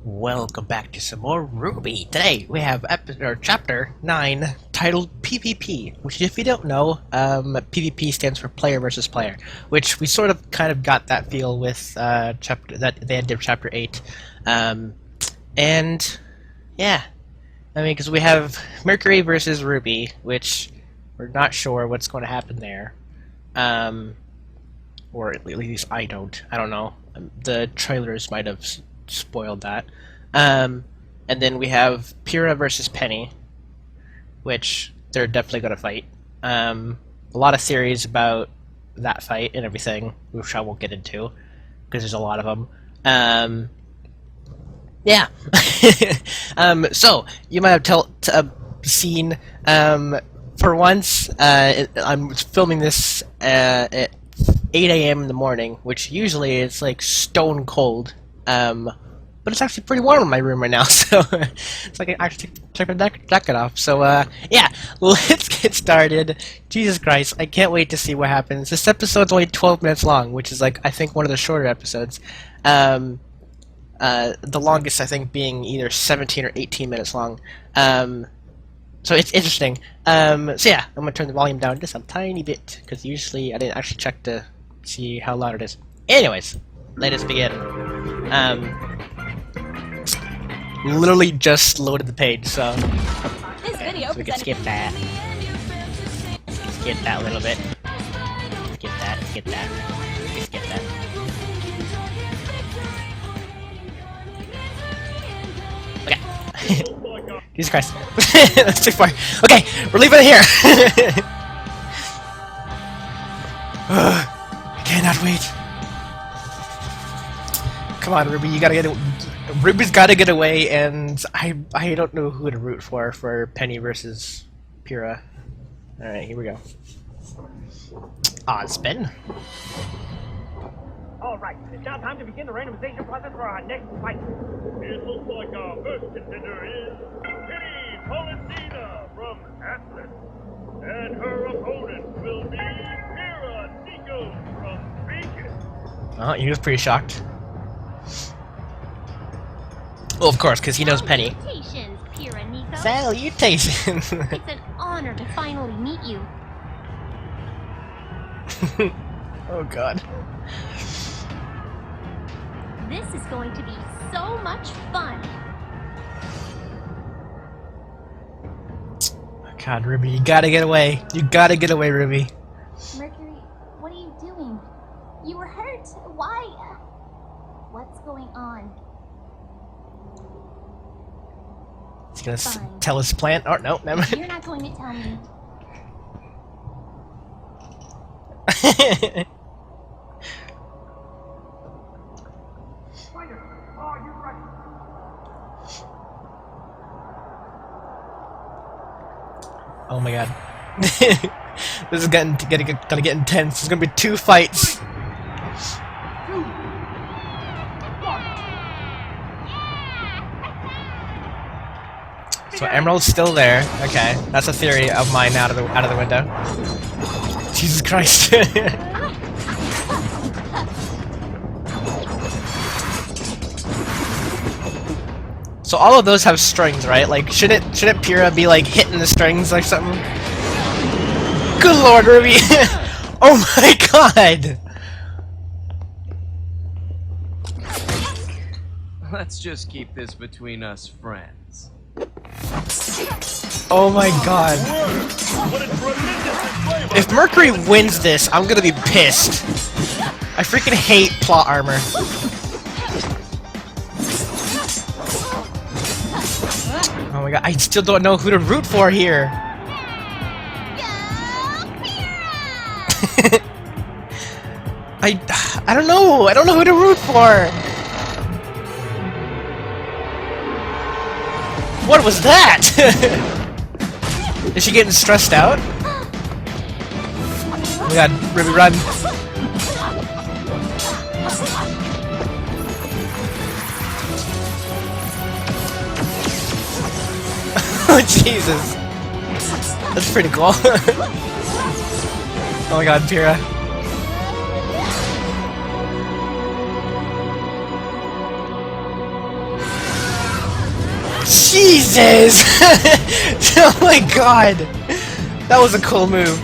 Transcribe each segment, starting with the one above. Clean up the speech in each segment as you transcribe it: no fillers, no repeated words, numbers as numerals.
Welcome back to some more RWBY. Today we have chapter 9 titled PvP, which if you don't know, PvP stands for player versus player, which we sort of kind of got that feel with the end of chapter 8. And yeah, I mean, because we have Mercury versus RWBY, which we're not sure what's going to happen there. Or at least I don't know. The trailers might have spoiled that. And then we have Pyrrha versus Penny, which they're definitely going to fight. A lot of theories about that fight and everything, which I won't get into, because there's a lot of them. Yeah. So, you might have seen, for once, I'm filming this at 8 AM in the morning, which usually it's like stone cold. But it's actually pretty warm in my room right now, so it's like I actually take my jacket off. So yeah, let's get started. Jesus Christ, I can't wait to see what happens. This episode's only 12 minutes long, which is like I think one of the shorter episodes. The longest I think being either 17 or 18 minutes long. So it's interesting. So yeah, I'm gonna turn the volume down just a tiny bit because usually I didn't actually check to see how loud it is. Anyways, let us begin. Literally just loaded the page, so, so we can skip that. Skip that a little bit. Skip that, skip that. Skip that. Okay. Jesus Christ. That's too far. Okay, we're leaving it here. I cannot wait. Come on, RWBY, you gotta get it. RWBY's gotta get away, and I don't know who to root for Penny versus Pyrrha. Alright, here we go. Spin. Alright, it's now time to begin the randomization process for our next fight. It looks like our first contender is Penny Paulina from Atlas. And her opponent will be Pyrrha Nico from Beacon. Oh, he was pretty shocked. Well, of course, because he knows Penny. Salutations, Pyrrha Nico. Salutations! It's an honor to finally meet you. Oh god. This is going to be so much fun. Oh god, RWBY, you gotta get away. You gotta get away, RWBY. Mercury, what are you doing? You were hurt. Why? What's going on? He's gonna tell his plant. Oh, no, never mind. You're not going to tell me. Oh my god. This is gonna get intense. There's gonna be 2 fights. So Emerald's still there. Okay, that's a theory of mine out of the window. Jesus Christ. So all of those have strings, right? Like, shouldn't Pyrrha be like hitting the strings like something? Good lord, RWBY! Oh my god! Let's just keep this between us friends. Oh my god. If Mercury wins this, I'm gonna be pissed. I freaking hate plot armor. Oh my god, I still don't know who to root for here. I don't know. I don't know who to root for. What was that? Is she getting stressed out? Oh my god, RWBY, run. Oh Jesus. That's pretty cool. Oh my god, Pyrrha. Jesus! Oh my god! That was a cool move.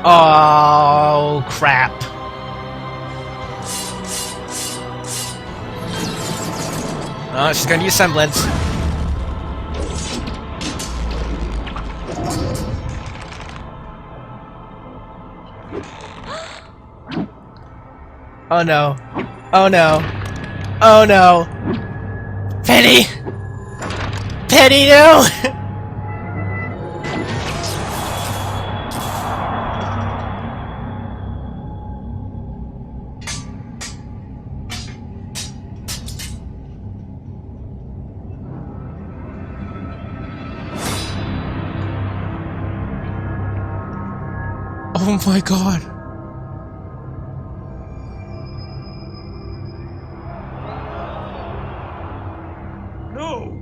Oh crap. Oh, she's gonna use semblance. Oh no. Oh no. Oh no. Penny! Penny, no! Oh my god. No!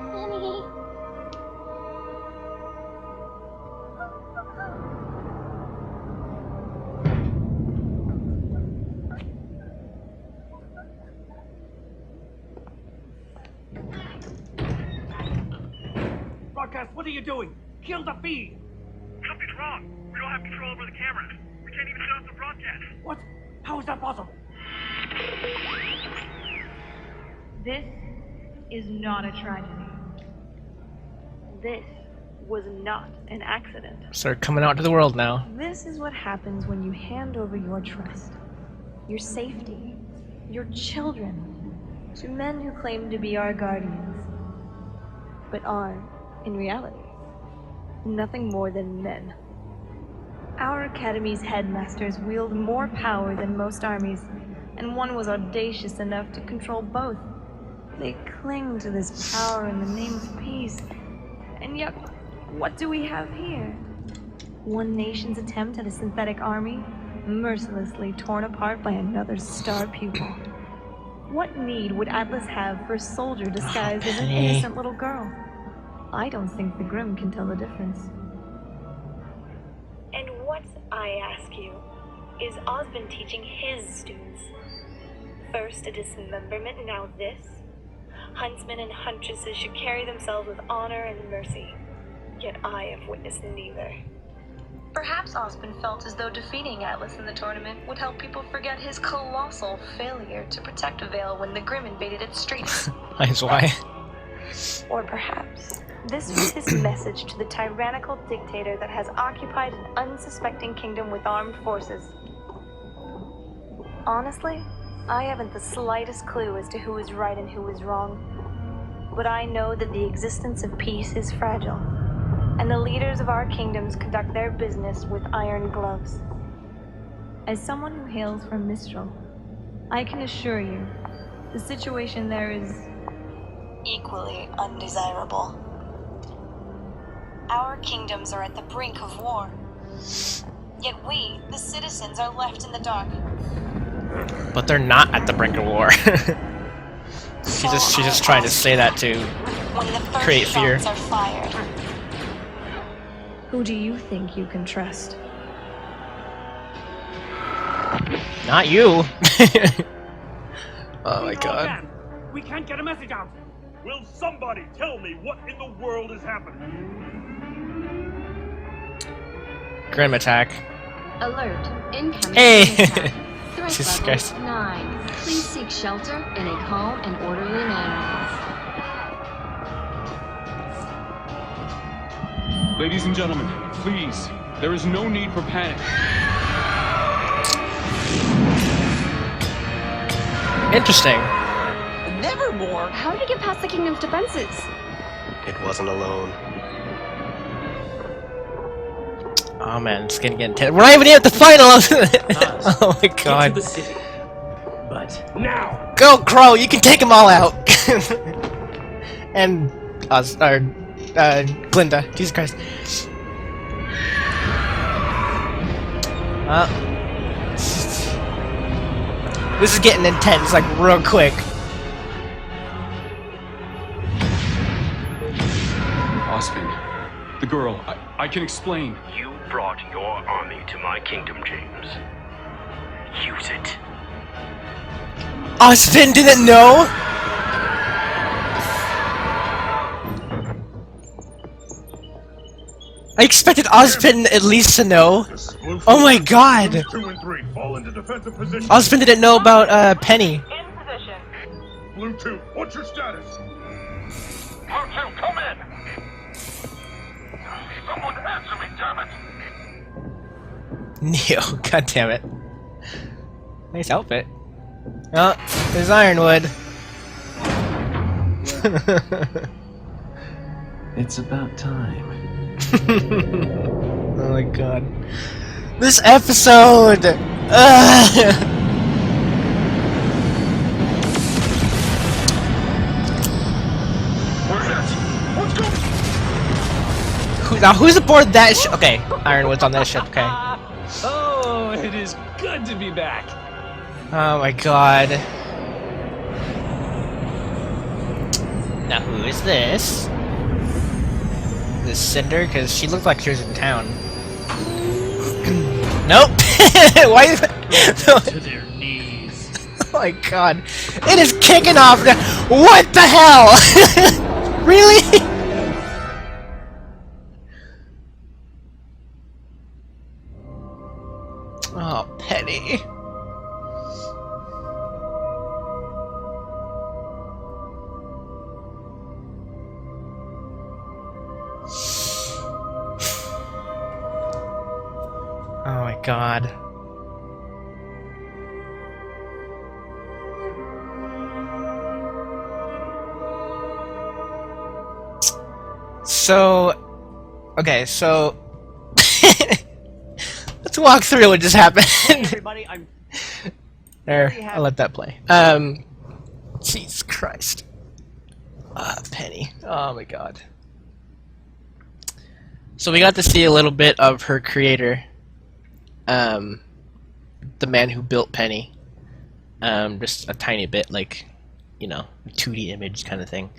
Penny. Broadcast, what are you doing? Kill the feed! Something's wrong. We don't have control over the cameras. We can't even shut off the broadcast. What? How is that possible? This is not a tragedy. This was not an accident. Start coming out to the world now. This is what happens when you hand over your trust, your safety, your children, to men who claim to be our guardians, but are, in reality, nothing more than men. Our academy's headmasters wield more power than most armies, and one was audacious enough to control both. They cling to this power in the name of peace, and yet, what do we have here? One nation's attempt at a synthetic army, mercilessly torn apart by another's star pupil. What need would Atlas have for a soldier disguised as an innocent little girl? I don't think the Grimm can tell the difference. And what, I ask you, is Osmond teaching his students? First a dismemberment, now this? Huntsmen and huntresses should carry themselves with honor and mercy, yet I have witnessed neither. Perhaps Osmond felt as though defeating Atlas in the tournament would help people forget his colossal failure to protect Vale when the Grimm invaded its streets. That's why. Or perhaps this was his message to the tyrannical dictator that has occupied an unsuspecting kingdom with armed forces. Honestly, I haven't the slightest clue as to who is right and who is wrong. But I know that the existence of peace is fragile, and the leaders of our kingdoms conduct their business with iron gloves. As someone who hails from Mistral, I can assure you, the situation there is equally undesirable. Our kingdoms are at the brink of war. Yet we, the citizens, are left in the dark. But they're not at the brink of war. she's just trying to say that to When the first create fear. shots are fired. Who do you think you can trust? Not you. Oh my We all god. can. We can't get a message out. Will somebody tell me what in the world is happening? Grim attack. Alert. Incoming. Hey! Attack. Threat Jesus level Christ. 9. Please seek shelter in a calm and orderly manner. Ladies and gentlemen, please, there is no need for panic. Interesting. Nevermore. How did he get past the kingdom's defenses? It wasn't alone. Oh man, it's gonna get intense. We're not even at the final! Oh my god. The city. But Now! Go, Crow! You can take them all out! and Glinda. Jesus Christ. This is getting intense, like, real quick. Osmond, the girl, I can explain. You brought your army to my kingdom, James. Use it. Osmond didn't know? I expected Osmond at least to know. Oh my god! 2 and 3, fall into defensive position. Osmond didn't know about Penny. In position. Blue 2, what's your status? Blue 2, come in. Someone answer me, damn it. Neo, god damn it. Nice outfit. Oh, there's Ironwood. It's about time. Oh my god. This episode! Now who's aboard that ship? Okay, Ironwood's on that ship, okay. Oh, it is good to be back. Oh my god. Now who is this? This Cinder? Because she looked like she was in town. Nope! Why is that? To their knees. Oh my god. It is kicking off now. What the hell? Really? Oh, Penny. Oh my god. So, okay, so let's walk through what just happened. Hey everybody, I'm There, I'll let that play. Jesus Christ. Penny. Oh my god. So we got to see a little bit of her creator, the man who built Penny. Just a tiny bit, like, you know, a 2D image kind of thing.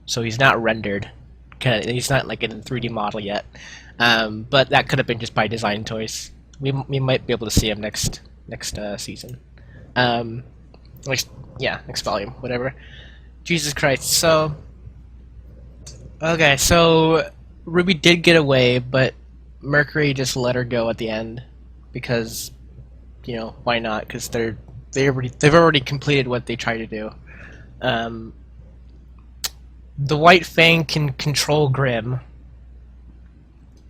So he's not rendered. He's not like in a 3D model yet. But that could have been just by design choice. We might be able to see him next season. Next volume, whatever. Jesus Christ. So, okay, so RWBY did get away, but Mercury just let her go at the end because, you know, why not? Because they've already completed what they tried to do. The White Fang can control Grimm,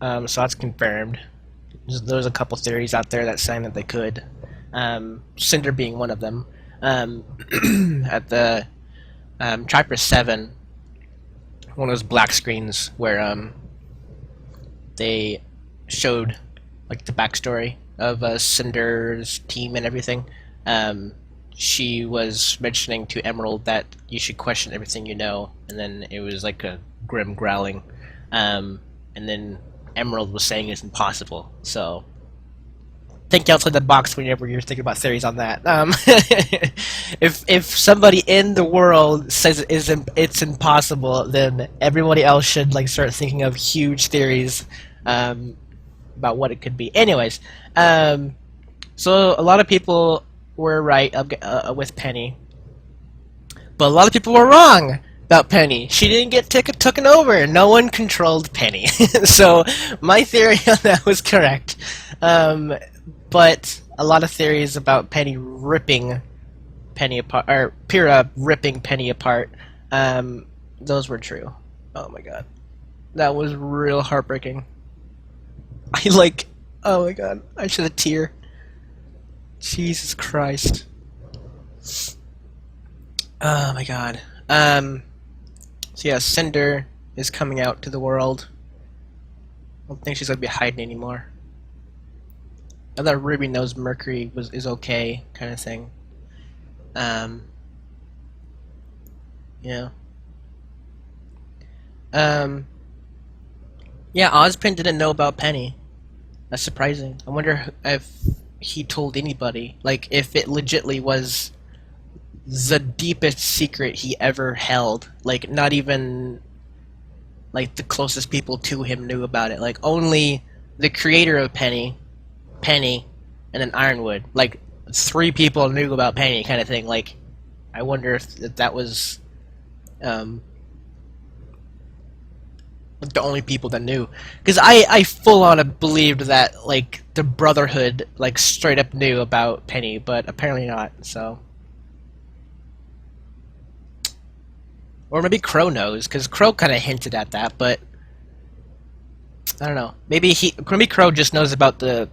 so that's confirmed. There's a couple theories out there that saying that they could. Cinder being one of them. At the Chapter 7, one of those black screens where they showed like the backstory of Cinder's team and everything. She was mentioning to Emerald that you should question everything you know, and then it was like a Grimm growling, and then Emerald was saying it's impossible. So think outside the box whenever you're thinking about theories on that. If somebody in the world says it's impossible, then everybody else should like start thinking of huge theories about what it could be. Anyways, so a lot of people were right with Penny, but a lot of people were wrong about Penny. She didn't get taken over. No one controlled Penny. So my theory on that was correct. But a lot of theories about Penny ripping Penny apart, or Pyrrha ripping Penny apart, those were true. Oh my god. That was real heartbreaking. Oh my god, I shed a tear. Jesus Christ. Oh my god. So yeah, Cinder is coming out to the world. I don't think she's gonna be hiding anymore. I thought RWBY knows Mercury is okay, kind of thing. Yeah. Yeah, Ozpin didn't know about Penny. That's surprising. I wonder if he told anybody. Like, if it legitly was the deepest secret he ever held. Like, not even, like, the closest people to him knew about it. Like, only the creator of Penny, and then Ironwood. Like, 3 people knew about Penny, kind of thing. Like, I wonder if that was, the only people that knew, because I full on believed that like the Brotherhood like straight up knew about Penny, but apparently not. So, or maybe Crow knows, because Crow kind of hinted at that, but I don't know. Maybe Crow just knows about the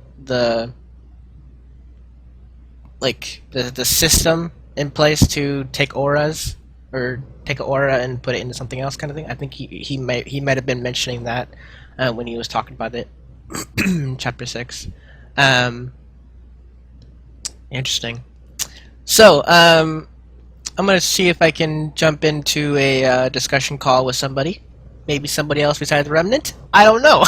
system in place to take auras, or take an aura and put it into something else, kind of thing. I think he might have been mentioning that when he was talking about it, chapter 6. Interesting. So I'm gonna see if I can jump into a discussion call with somebody. Maybe somebody else besides Remnant. I don't know.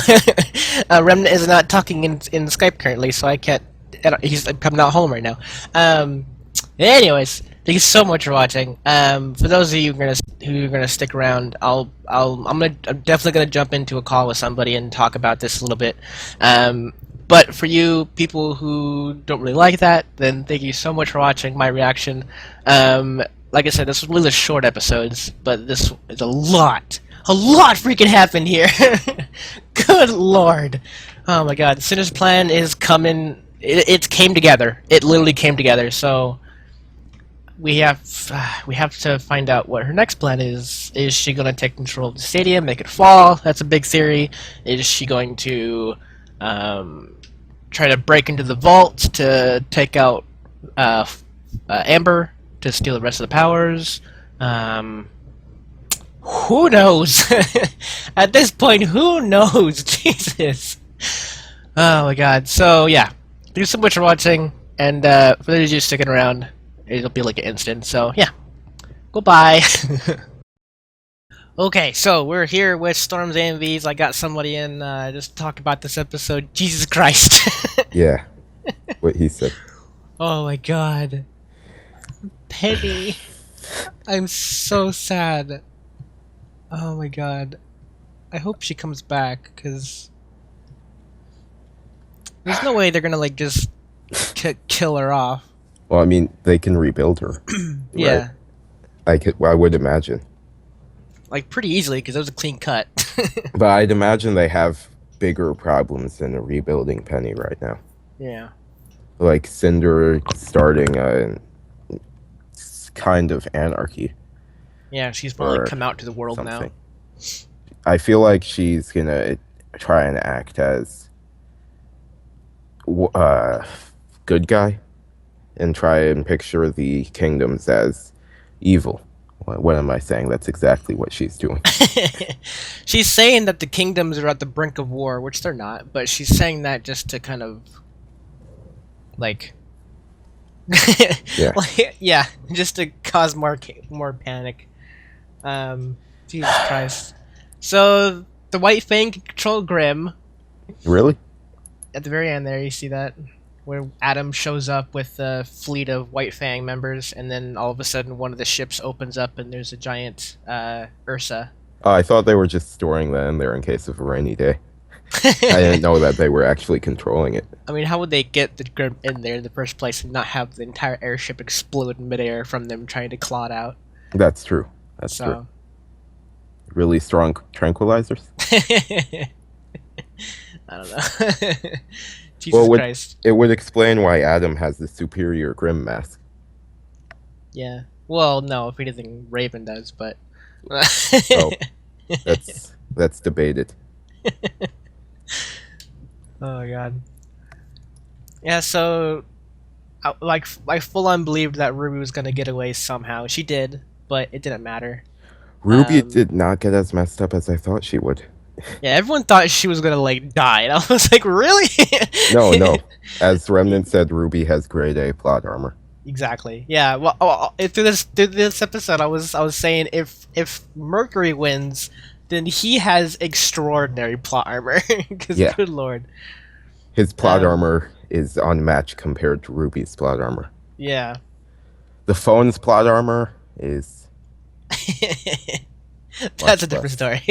Remnant is not talking in Skype currently, so I can't. He's not home right now. Anyways, thank you so much for watching. For those of you who are gonna stick around, I'm definitely gonna jump into a call with somebody and talk about this a little bit. But for you people who don't really like that, then thank you so much for watching my reaction. Like I said, this was really short episodes, but this is a lot freaking happened here. Good lord. Oh my god, Cinder's plan is coming. It came together. It literally came together. So we have to find out what her next plan is. Is she going to take control of the stadium, make it fall? That's a big theory. Is she going to try to break into the vault to take out Amber to steal the rest of the powers? Who knows? At this point, who knows? Jesus. Oh my god. So yeah, thank you so much for watching, and for those of you sticking around, it'll be like an instant. So yeah, goodbye. Okay, so we're here with Storms AMVs. I got somebody in just to talk about this episode. Jesus Christ. Yeah, what he said. Oh my god. Penny. I'm so sad. Oh my god. I hope she comes back, because there's no way they're gonna like just kill her off. Well, I mean, they can rebuild her. Yeah. Right? I would imagine. Like, pretty easily, because it was a clean cut. But I'd imagine they have bigger problems than rebuilding Penny right now. Yeah. Like Cinder starting a kind of anarchy. Yeah, she's probably come out to the world something. now. I feel like she's gonna try and act as good guy and try and picture the kingdoms as evil. What am I saying? That's exactly what she's doing. She's saying that the kingdoms are at the brink of war, which they're not, but she's saying that just to kind of like yeah. Yeah, just to cause more panic. Jesus Christ. So the White Fang can control Grimm. Really? At the very end there, you see that? Where Adam shows up with a fleet of White Fang members, and then all of a sudden one of the ships opens up and there's a giant Ursa. Oh, I thought they were just storing that in there in case of a rainy day. I didn't know that they were actually controlling it. I mean, how would they get the Grimm in there in the first place and not have the entire airship explode in midair from them trying to claw it out? That's true. That's true. Really strong tranquilizers? I don't know. Jesus Christ. It would explain why Adam has the superior Grimm mask. Yeah. Well, no, if anything, Raven does, but... Oh, that's debated. Oh my god. Yeah, so... I full-on believed that Ruby was gonna get away somehow. She did, but it didn't matter. Ruby did not get as messed up as I thought she would. Yeah, everyone thought she was gonna like die, and I was like, really? No. As Remnant said, Ruby has grade A plot armor. Exactly. Yeah. Well, through this episode, I was saying if Mercury wins, then he has extraordinary plot armor. Because Yeah. good lord. His plot armor is unmatched compared to Ruby's plot armor. Yeah. The phone's plot armor is... That's a different story.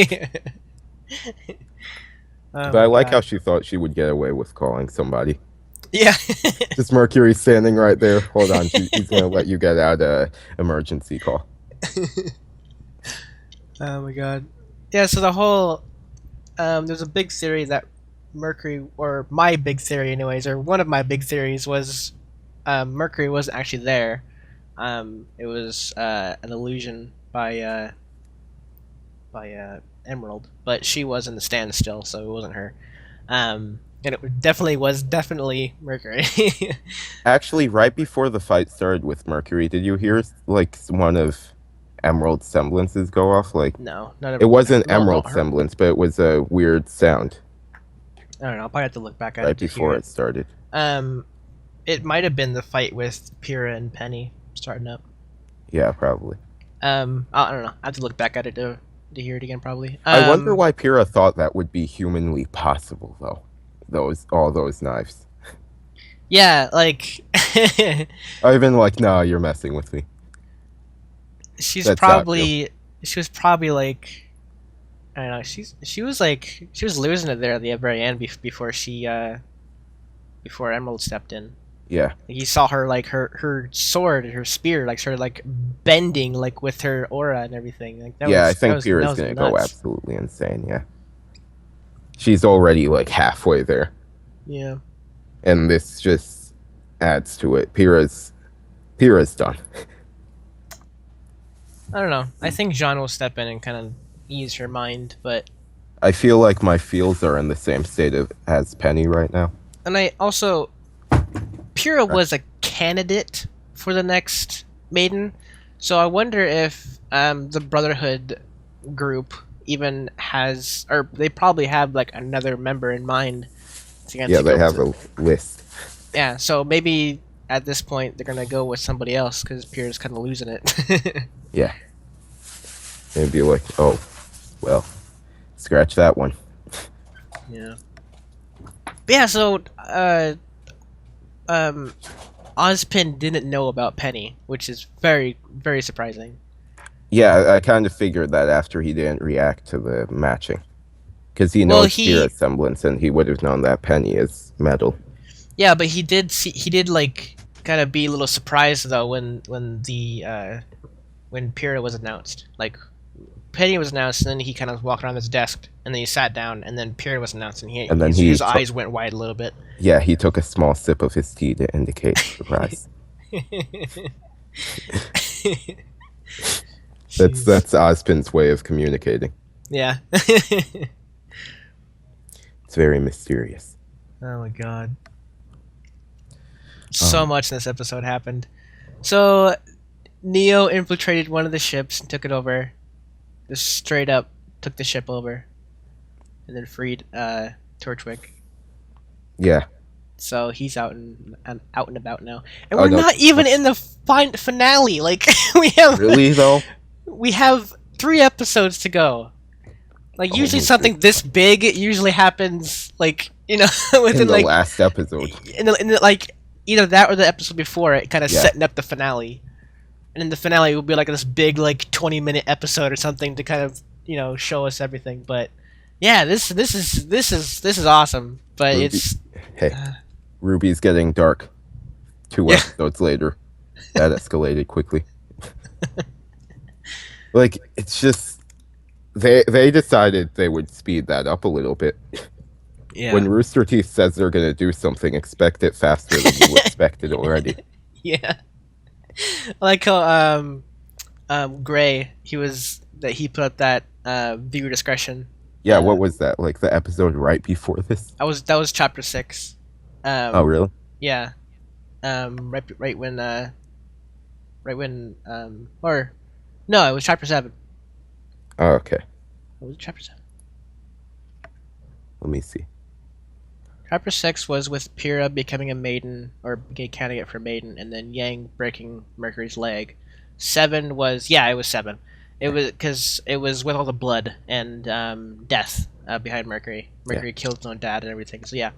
But I like how she thought she would get away with calling somebody. Yeah. Just Mercury standing right there. Hold on, he's going to let you get out a emergency call. Oh my god. Yeah, so the whole... there's a big theory that Mercury, or my big theory anyways, or one of my big theories was Mercury wasn't actually there. It was an illusion by Emerald, but she was in the stand still, so it wasn't her. And it definitely Mercury. Actually, right before the fight started with Mercury, did you hear like one of Emerald's semblances go off? Like, no, it wasn't Emerald's semblance, but it was a weird sound. I don't know. I'll probably have to look back at it right before it started. It might have been the fight with Pyrrha and Penny starting up. Yeah, probably. I don't know. I have to look back at it to hear it again, probably. I wonder why Pyrrha thought that would be humanly possible, though. All those knives. Yeah, like... I've been like, nah, you're messing with me. She was probably like... I don't know, she was losing it there at the very end before Emerald stepped in. Yeah. You saw her, like, her sword, her spear, like, sort of, like, bending, like, with her aura and everything. Like, I think Pyrrha's gonna go absolutely insane, yeah. She's already, like, halfway there. Yeah. And this just adds to it. Pyrrha's done. I don't know. I think Jean will step in and kind of ease her mind, but... I feel like my feels are in the same state as Penny right now. And I also... Pyrrha was a candidate for the next Maiden, so I wonder if the Brotherhood group even has... Or they probably have, like, another member in mind. Yeah, they have a list. Yeah, so maybe at this point they're going to go with somebody else, because Pyrrha's kind of losing it. Yeah. Maybe like, oh, well, scratch that one. Yeah. But yeah, so, Ozpin didn't know about Penny, which is very, very surprising. Yeah, I kind of figured that after he didn't react to the matching. Because he knows Pyrrha's semblance, and he would have known that Penny is metal. Yeah, but he did like, kind of be a little surprised, though, when Pyrrha was announced. Like, Penny was announced, and then he kind of walked around his desk, and then he sat down, and then Pyrrha was announced, and his eyes went wide a little bit. Yeah, he took a small sip of his tea to indicate surprise. That's Ozpin's way of communicating. Yeah. It's very mysterious. Oh my god. So much in this episode happened. So, Neo infiltrated one of the ships and took it over. Just straight up took the ship over. And then freed Torchwick. Yeah. So he's out and about now. And we're not even in the finale. Like, we have... Really, though? We have 3 episodes to go. Like, usually something this big usually happens, like, you know, within, in the last episode. In the, like, either that or the episode before it, kind of setting up the finale. And then the finale will be like this big, like, 20-minute episode or something to kind of, you know, show us everything. But yeah, this is awesome. But it's Ruby's getting dark. 2 episodes later, that escalated quickly. Like, it's just they decided they would speed that up a little bit. Yeah. When Roosterteeth says they're gonna do something, expect it faster than you expected already. Yeah. I like how Gray, he put up that viewer discretion. Yeah, what was that? Like the episode right before this? That was chapter 6. Oh really? Yeah. Right when or no, it was chapter 7. Oh, okay. What was chapter 7? Let me see. Chapter 6 was with Pyrrha becoming a maiden, or a candidate for maiden, and then Yang breaking Mercury's leg. 7 was... Yeah, it was 7. It was because it was with all the blood and death behind Mercury. Mercury killed his own dad and everything. So yeah.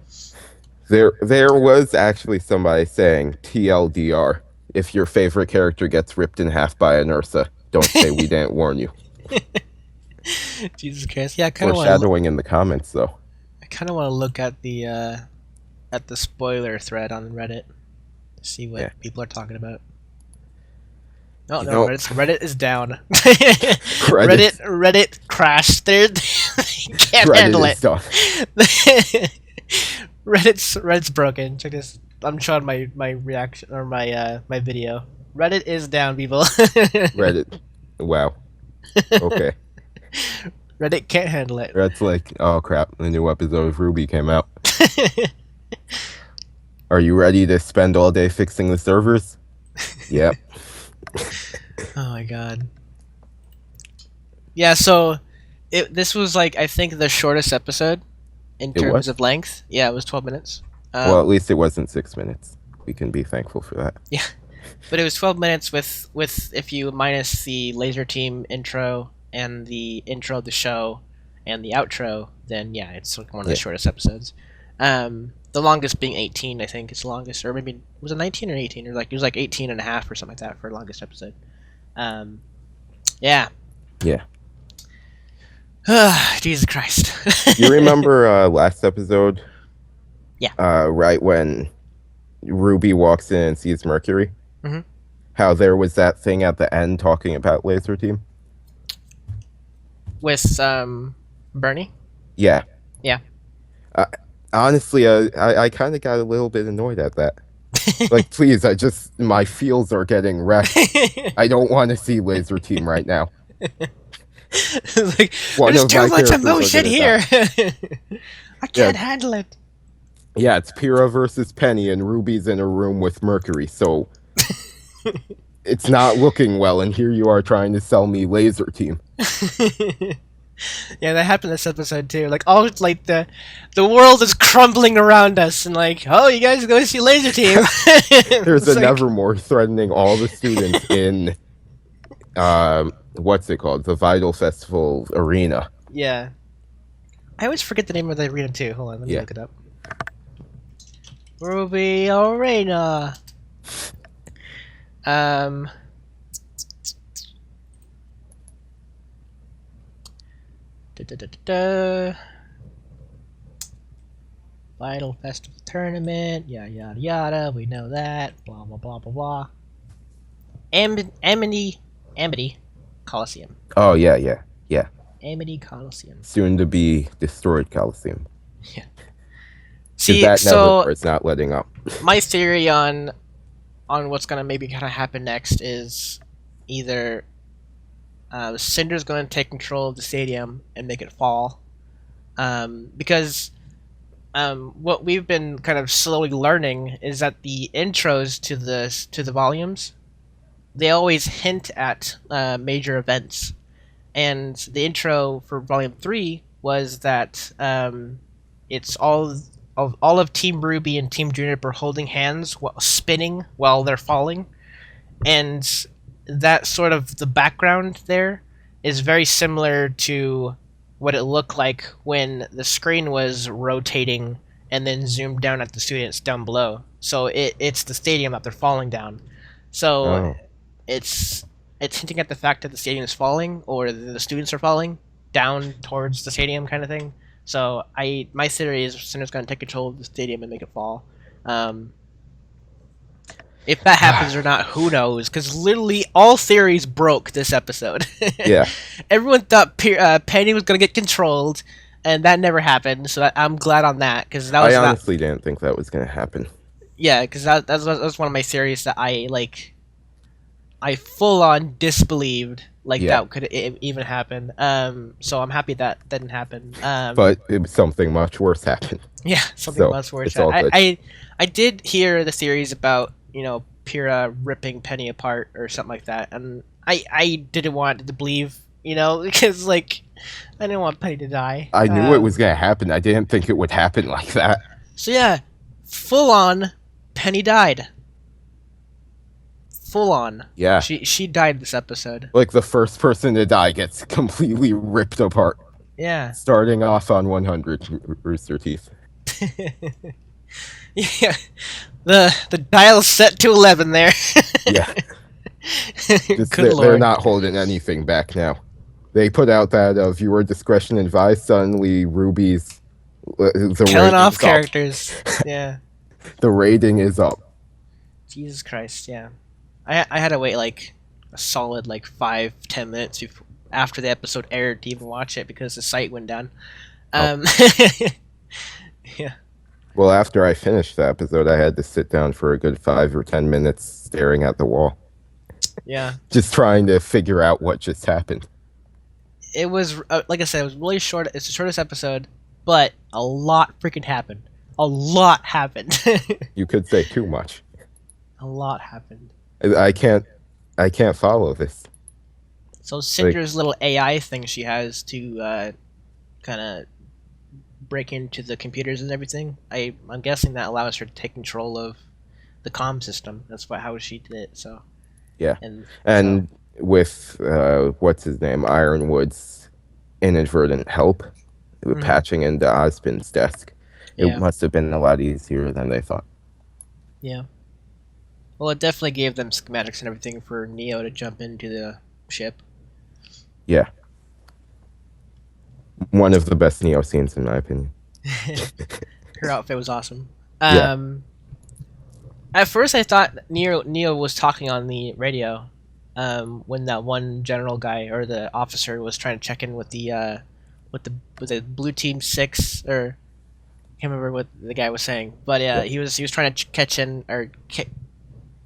There was actually somebody saying TLDR. If your favorite character gets ripped in half by an Ursa, don't say we didn't warn you. Jesus Christ! Yeah, I kind of foreshadowing in the comments though. I kind of want to look at the spoiler thread on Reddit to see what people are talking about. Oh no, Reddit is down. Reddit crashed. They can't handle it. Reddit's broken. Check this. I'm showing my reaction or my video. Reddit is down, people. Reddit. Wow. Okay. Reddit can't handle it. That's like, oh crap, the new episode of RWBY came out. Are you ready to spend all day fixing the servers? Yep. Oh my god. Yeah, so this was like I think the shortest episode in terms of length. Yeah, it was 12 minutes. Well, at least it wasn't 6 minutes. We can be thankful for that. Yeah, but it was 12 minutes with if you minus the laser team intro and the intro of the show and the outro, then yeah, it's like one of the shortest episodes. The longest being 18, I think it's the longest, or maybe was it 19 or 18, or like it was like 18 and a half or something like that for the longest episode. Yeah. Yeah. Jesus Christ. You remember last episode? Yeah. Right when RWBY walks in and sees Mercury? Mm-hmm. How there was that thing at the end talking about Laser Team? With Bernie? Yeah. Yeah. Honestly, I kind of got a little bit annoyed at that. Like, please, my feels are getting wrecked. I don't want to see Laser Team right now. Like, there's too much emotion here. I can't handle it. Yeah, it's Pyrrha versus Penny, and Ruby's in a room with Mercury, so it's not looking well, and here you are trying to sell me Laser Team. Yeah, that happened this episode too. Like, all like the world is crumbling around us, and like, oh, you guys go see Laser Team. There's a Nevermore threatening all the students in what's it called? The Vital Festival Arena. Yeah. I always forget the name of the arena too. Hold on, let me look it up. RWBY Arena. Vital Festival Tournament, yada yada yada, we know that, blah blah blah blah blah. Amity Coliseum. Oh yeah. Amity Coliseum. Soon to be destroyed Coliseum. Yeah. See, that so it's not letting up. My theory on what's gonna maybe kind of happen next is either Cinder's going to take control of the stadium and make it fall, because what we've been kind of slowly learning is that the intros to the volumes, they always hint at major events, and the intro for Volume 3 was that it's all of Team RWBY and Team Juniper holding hands while spinning while they're falling, and that sort of the background there is very similar to what it looked like when the screen was rotating and then zoomed down at the students down below. So it's the stadium that they're falling down. So it's hinting at the fact that the stadium is falling, or the students are falling down towards the stadium, kind of thing. So my theory is Cinder's going to take control of the stadium and make it fall. If that happens or not, who knows? Because literally all theories broke this episode. Yeah. Everyone thought Penny was going to get controlled, and that never happened. So I'm glad on that, because that was. I honestly didn't think that was going to happen. Yeah, because that was one of my theories that I full on disbelieved that could even happen. So I'm happy that didn't happen. But something much worse happened. Yeah, something much worse. I did hear the theories about, Pyrrha ripping Penny apart or something like that, and I didn't want to believe, because I didn't want Penny to die. I knew it was gonna happen. I didn't think it would happen like that. So yeah, full on, Penny died. full on. Yeah. She died this episode. Like the first person to die gets completely ripped apart. Yeah. Starting off on 100 Rooster Teeth. Yeah. The dial's set to 11 there. Yeah. Good they're lord. not holding anything back now. They put out that viewer discretion advised. Suddenly, Ruby's killing off characters. Yeah. The rating is up. Jesus Christ, yeah. I had to wait like a solid like 5-10 minutes after the episode aired to even watch it because the site went down. Yeah. Well, after I finished the episode, I had to sit down for a good 5 or 10 minutes staring at the wall. Yeah. Just trying to figure out what just happened. It was, like I said, it was really short. It's the shortest episode, but a lot freaking happened. A lot happened. You could say too much. A lot happened. I can't follow this. So Cinder's little AI thing she has to kind of break into the computers and everything. I'm guessing that allows her to take control of the comm system. That's how she did it. So. Yeah. And with what's his name, Ironwood's inadvertent help, patching into Osbin's desk, it must have been a lot easier than they thought. Yeah. Well, it definitely gave them schematics and everything for Neo to jump into the ship. Yeah. One of the best Neo scenes, in my opinion. Her outfit was awesome. Yeah. At first, I thought Neo was talking on the radio when that one general guy or the officer was trying to check in with the Blue Team 6, or I can't remember what the guy was saying, but he was trying to catch in or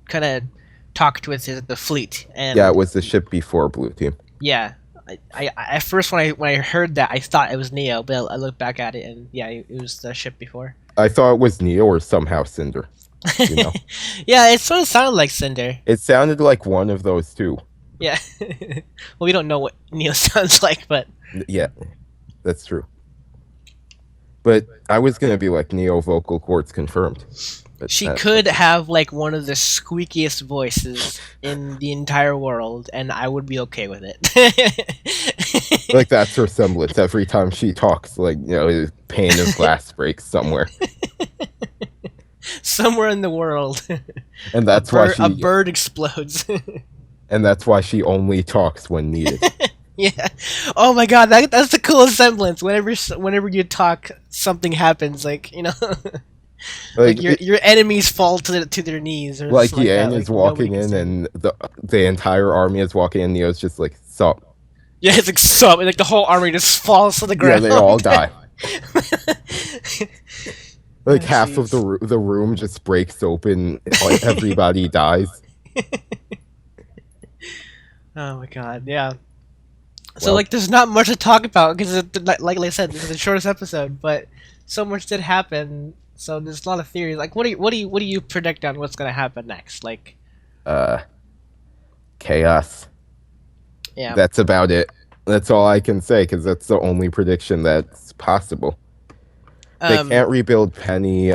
kind of talked with the fleet. And yeah, it was the ship before Blue Team. Yeah, I at first when I heard that I thought it was Neo, but I looked back at it and yeah, it was the ship before. I thought it was Neo or somehow Cinder. You know? Yeah, it sort of sounded like Cinder. It sounded like one of those two. Yeah. Well, we don't know what Neo sounds like, but yeah, that's true. But I was gonna be like, Neo vocal cords confirmed. But she could have like one of the squeakiest voices in the entire world, and I would be okay with it. Like that's her semblance. Every time she talks, like, you know, a pane of glass breaks somewhere. Somewhere in the world. And that's why a bird explodes. And that's why she only talks when needed. Yeah. Oh my god, that's the coolest semblance. Whenever you talk, something happens. Like, you know, like your enemies fall to their knees. Or like Yang that. is walking in, and the entire army is walking in. Neo's just like, sup. Yeah, it's like sup. Like the whole army just falls to the ground. Yeah, they all die. Like half of the room just breaks open. Like everybody dies. Oh my god, yeah. So like, there's not much to talk about because, like I said, this is the shortest episode, but so much did happen. So there's a lot of theories. Like, what do you predict on what's gonna happen next? Like, chaos. Yeah. That's about it. That's all I can say because that's the only prediction that's possible. They can't rebuild Penny.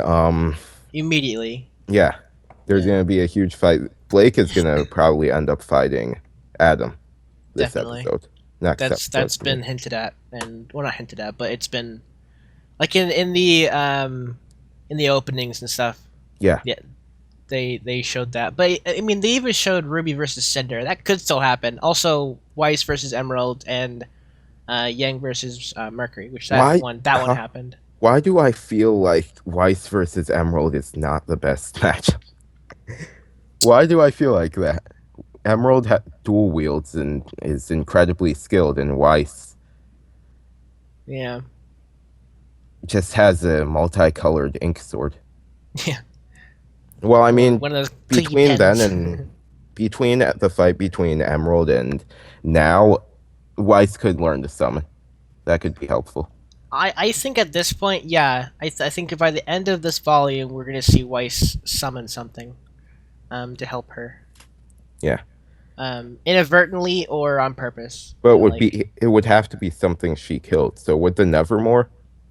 Immediately. Yeah, there's gonna be a huge fight. Blake is gonna probably end up fighting Adam this episode. That's been hinted at, and well, not hinted at, but it's been like in the openings and stuff. Yeah. Yeah. They showed that, but I mean, they even showed Ruby versus Cinder. That could still happen. Also, Weiss versus Emerald and Yang versus Mercury, which that one happened. Why do I feel like Weiss versus Emerald is not the best match? Why do I feel like that? Emerald dual wields and is incredibly skilled, and Weiss yeah, just has a multicolored ink sword. Yeah. Well, I mean, one of those between then and between the fight between Emerald and now, Weiss could learn to summon. That could be helpful. I think at this point, yeah, I think by the end of this volume, we're gonna see Weiss summon something, to help her. Yeah. Inadvertently or on purpse. But it would have to be something she killed. So with the Nevermore,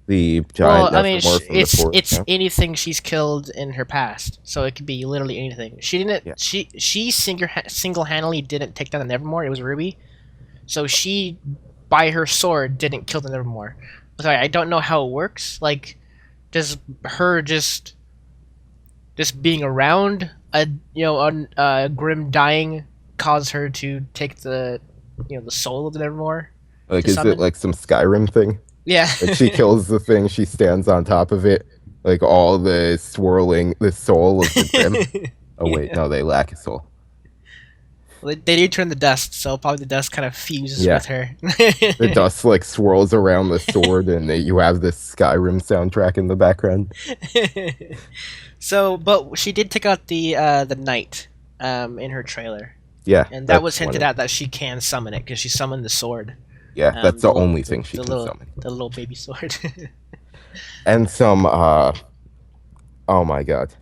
The giant Well, I mean, Nevermore from the forest. it's anything she's killed in her past, so it could be literally anything. She didn't. Yeah. She single-handedly didn't take down the Nevermore. It was RWBY, so she, by her sword, didn't kill the Nevermore. Sorry, I don't know how it works. Like, does her just being around a Grim dying cause her to take the the soul of the Nevermore? Like, to is summon? it like some Skyrim thing? Yeah. Like she kills the thing, she stands on top of it, like all the swirling, the soul of the Grim. Oh wait, no, they lack a soul. Well, they do turn the dust, so probably the dust kind of fuses with her. The dust like swirls around the sword, and you have this Skyrim soundtrack in the background. So, but she did take out the knight in her trailer. Yeah, and that was hinted at that she can summon it because she summoned the sword. Yeah, that's the only thing she can summon. The little baby sword. And some, oh my god,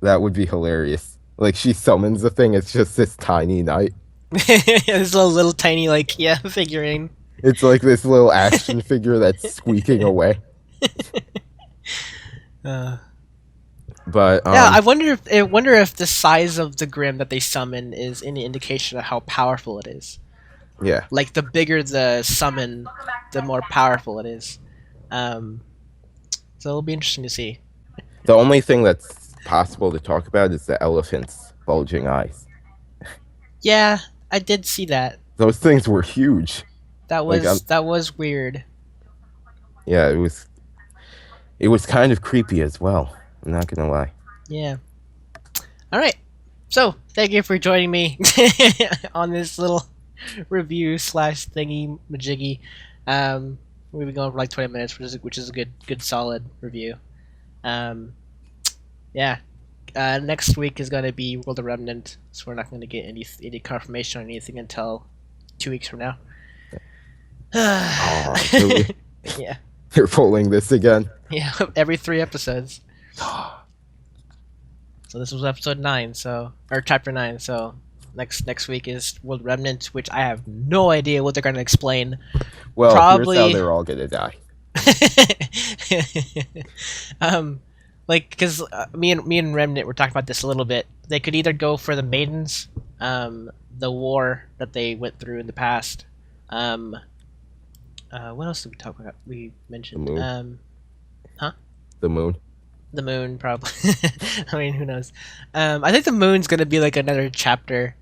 that would be hilarious. Like, she summons the thing, it's just this tiny knight. This little tiny, figurine. It's like this little action figure that's squeaking away. But yeah, I wonder if the size of the Grim that they summon is any indication of how powerful it is. Yeah. Like, the bigger the summon, the more powerful it is. So it'll be interesting to see. The only thing that's possible to talk about is the elephant's bulging eyes. Yeah, I did see that. Those things were huge. That was weird. Yeah, it was kind of creepy as well. I'm not gonna lie. Yeah. All right. So thank you for joining me on this little review / thingy majiggy. We've been going for like 20 minutes, which is a good solid review. Yeah. Next week is going to be World of Remnant, so we're not going to get any confirmation on anything until 2 weeks from now. Really? Yeah. You're pulling this again? Yeah, every 3 episodes. So this was episode 9, or chapter 9. So next week is World Remnant, which I have no idea what they're going to explain. Well, probably here's how they're all going to die. Because me and Remnant were talking about this a little bit. They could either go for the maidens, the war that they went through in the past. What else did we talk about? We mentioned the moon. Huh? The moon. The moon, probably. I mean, who knows? I think the moon's gonna be like another chapter,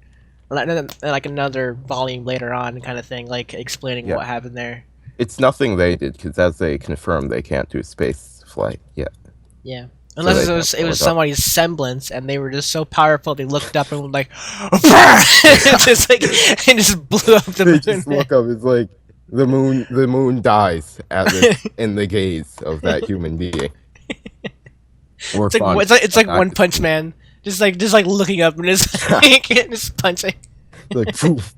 like another volume later on, kind of thing, like explaining what happened there. It's nothing they did, because as they confirmed, they can't do space flight yet. Yeah, unless it was somebody's semblance, and they were just so powerful they looked up and were like, just like, and just blew up the moon. They just look up. It's like the moon dies in the gaze of that human being. It's like One Punch Man, just like looking up and just punching. Like, poof.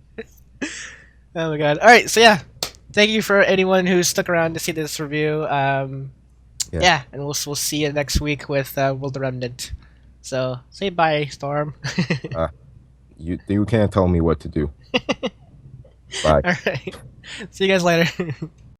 Oh my god! All right, so yeah, thank you for anyone who stuck around to see this review. Yeah, and we'll see you next week with World of Remnant. So say bye, Storm. You can't tell me what to do. Bye. All right, see you guys later.